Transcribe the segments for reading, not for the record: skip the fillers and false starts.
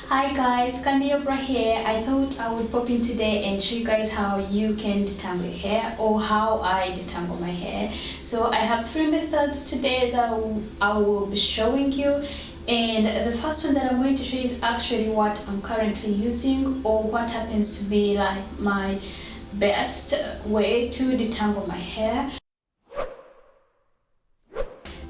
Hi guys, Candiobra here. I thought I would pop in today and show you guys how you can detangle your hair or how I detangle my hair. So I have three methods today that I will be showing you, and the first one that I'm going to show you is actually what I'm currently using or what happens to be like my best way to detangle my hair.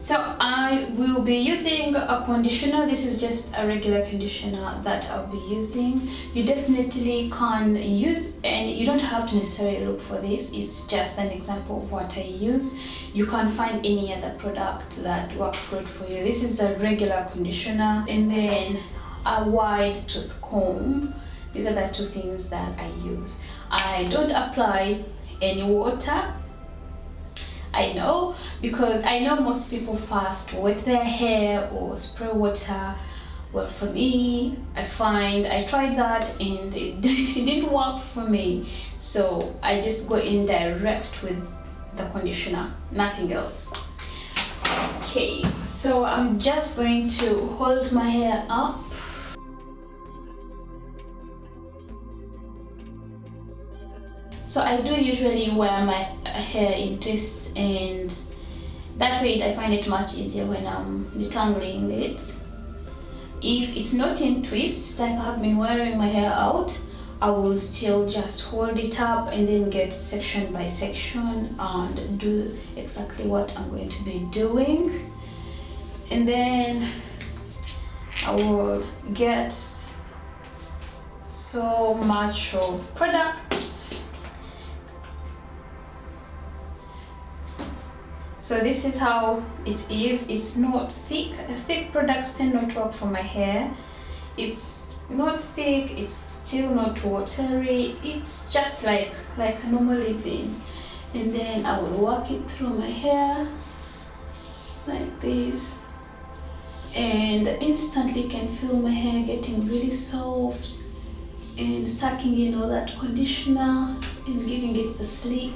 So I will be using a conditioner. This is just a regular conditioner that I'll be using. You definitely can use, and you don't have to necessarily look for this. It's just an example of what I use. You can find any other product that works great for you. This is a regular conditioner, and then a wide tooth comb. These are the two things that I use. I don't apply any water. I know, because I know most people first wet their hair or spray water. Well, for me, I tried that and it didn't work for me. So I just go in direct with the conditioner, nothing else. Okay, so I'm just going to hold my hair up. So I do usually wear my hair in twists, and that way I find it much easier when I'm detangling it. If it's not in twists, like I have been wearing my hair out, I will still just hold it up and then get section by section and do exactly what I'm going to be doing. And then I will get so much of products. So this is how it is. It's not thick. Thick products tend not to work for my hair. It's not thick, it's still not watery. It's just like a normal leave-in. And then I will work it through my hair like this. And instantly you can feel my hair getting really soft and sucking in all that conditioner and giving it the sleep.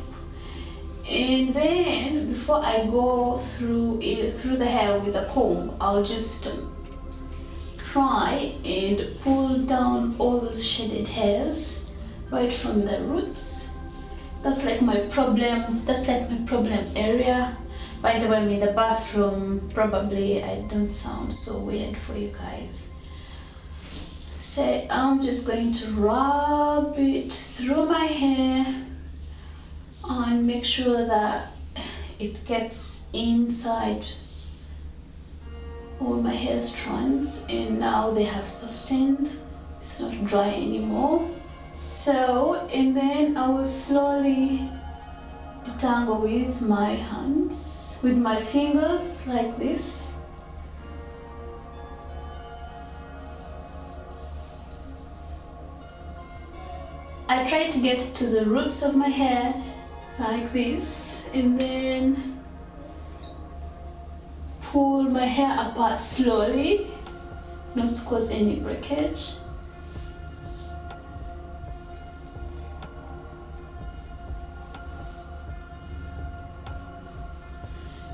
And then before I go through the hair with a comb, I'll just try and pull down all those shaded hairs right from the roots. That's like my problem area. By the way, I'm in the bathroom. Probably I don't sound so weird for you guys. So I'm just going to rub it through my hair and make sure that it gets inside all my hair strands, and now they have softened. It's not dry anymore. So, and then I will slowly detangle with my hands, with my fingers like this. I try to get to the roots of my hair like this, and then pull my hair apart slowly, not to cause any breakage.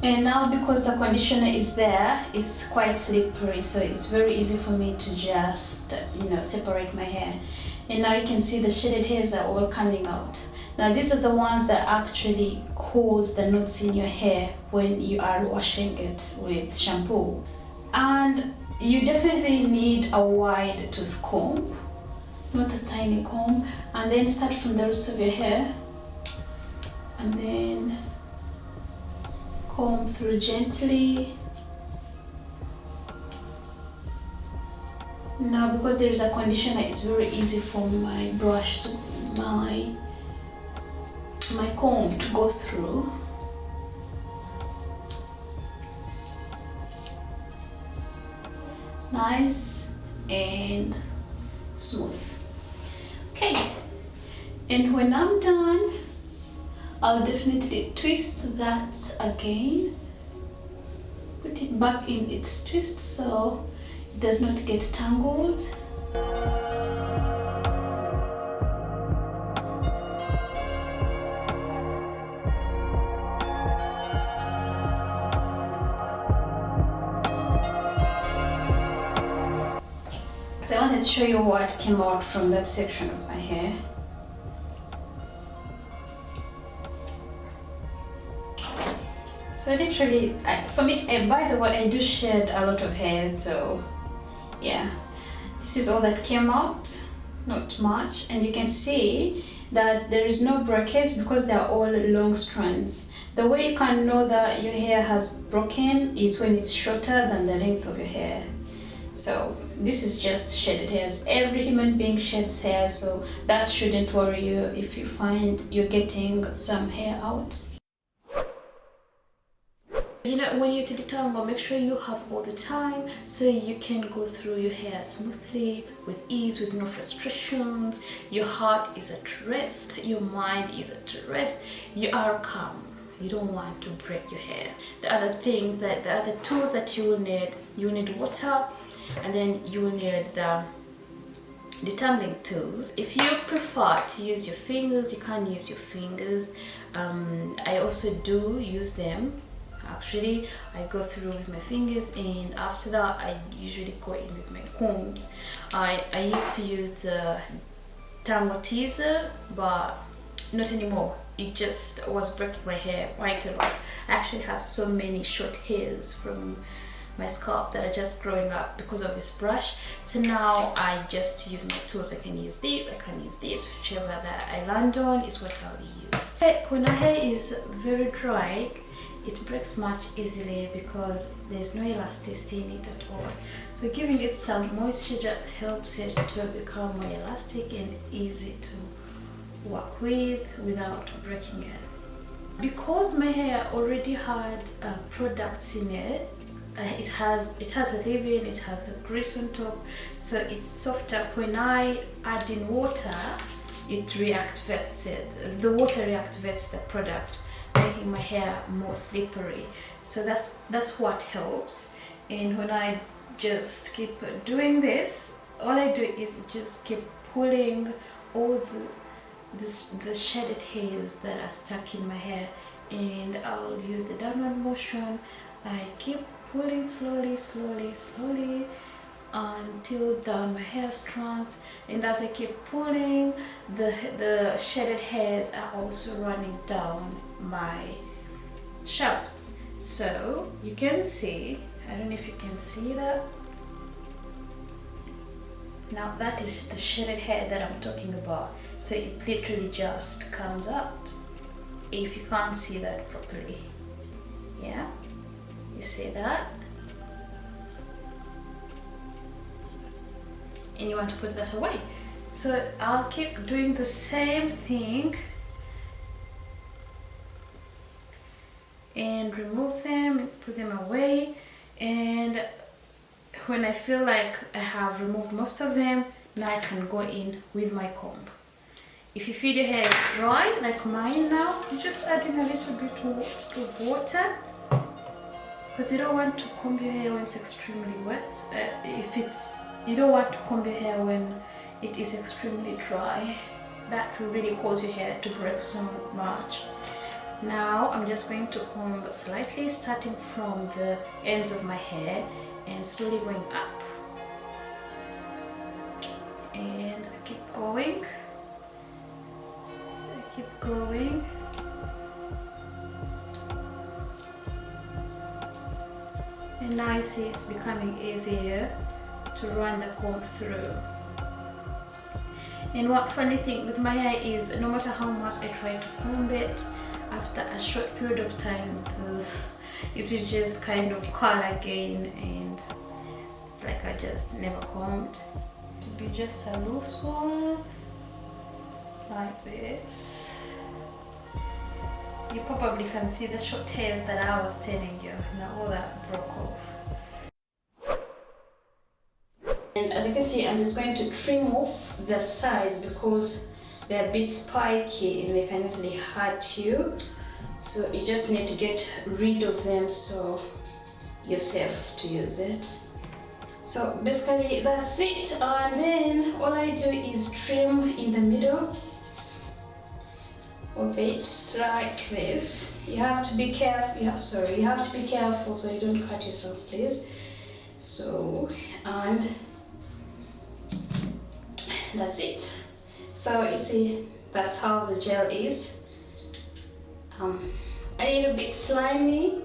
And now, because the conditioner is there, it's quite slippery, so it's very easy for me to just separate my hair. And now you can see the shaded hairs are all coming out. Now these are the ones that actually cause the knots in your hair when you are washing it with shampoo. And you definitely need a wide tooth comb, not a tiny comb. And then start from the roots of your hair and then comb through gently. Now, because there is a conditioner, it's very easy for my brush to my comb to go through. Nice and smooth. Okay, and when I'm done, I'll definitely twist that again, put it back in its twist so it does not get tangled. So I wanted wanted to show you what came out from that section of my hair. So literally, for me, by the way, I do shed a lot of hair, so yeah, this is all that came out, not much. And you can see that there is no breakage because they are all long strands. The way you can know that your hair has broken is when it's shorter than the length of your hair. So this is just shedded hairs. Every human being sheds hair, so that shouldn't worry you if you find you're getting some hair out. You know, when you do detangle, make sure you have all the time so you can go through your hair smoothly, with ease, with no frustrations. Your heart is at rest, your mind is at rest, you are calm. You don't want to break your hair. The other tools that you will need water, and then you will need the detangling tools. If you prefer to use your fingers, you can use your fingers. I also do use them. Actually, I go through with my fingers, and after that I usually go in with my combs. I used to use the tangle teaser, but not anymore. It just was breaking my hair quite a lot. I actually have so many short hairs from my scalp that are just growing up because of this brush. So now I just use my tools. I can use this, I can use this, whichever that I land on is what I'll use. When our hair is very dry, it breaks much easily because there's no elasticity in it at all. So giving it some moisture just helps it to become more elastic and easy to work with without breaking it. Because my hair already had products in it, it has a leave-in, it has a grease on top, so it's softer. When I add in water, it reactivates it. The water reactivates the product, making my hair more slippery. So that's what helps. And when I just keep doing this, all I do is just keep pulling all the shedded hairs that are stuck in my hair, and I'll use the downward motion. I keep pulling slowly until down my hair strands, and as I keep pulling, the shedded hairs are also running down my shafts. So you can see, I don't know if you can see that. Now that is the shedded hair that I'm talking about. So it literally just comes out. If you can't see that properly, yeah, you see that, and you want to put that away. So I'll keep doing the same thing and remove them and put them away. And when I feel like I have removed most of them, now I can go in with my comb. If you feel your hair dry like mine now, you just add in a little bit of water, because you don't want to comb your hair when it's extremely wet. You don't want to comb your hair when it is extremely dry. That will really cause your hair to break so much. Now I'm just going to comb slightly, starting from the ends of my hair and slowly going up, and I keep going. Keep going. And now I see it's becoming easier to run the comb through. And what funny thing with my hair is, no matter how much I try to comb it, after a short period of time it will just kind of curl again, and it's like I just never combed. It will be just a loose one like this. You probably can see the short hairs that I was telling you. Now all that broke off. And as you can see, I'm just going to trim off the sides because they're a bit spiky and they can easily hurt you. So you just need to get rid of them so you're safe to use it. So basically that's it, and then all I do is trim in the middle of it like this. You have to be careful. You have to be careful so you don't cut yourself, please. So, and that's it. So you see, that's how the gel is. A little bit slimy.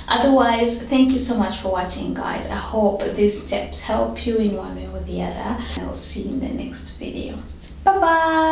Otherwise, thank you so much for watching, guys. I hope these tips help you in one way or the other. I'll see you in the next video. Bye bye.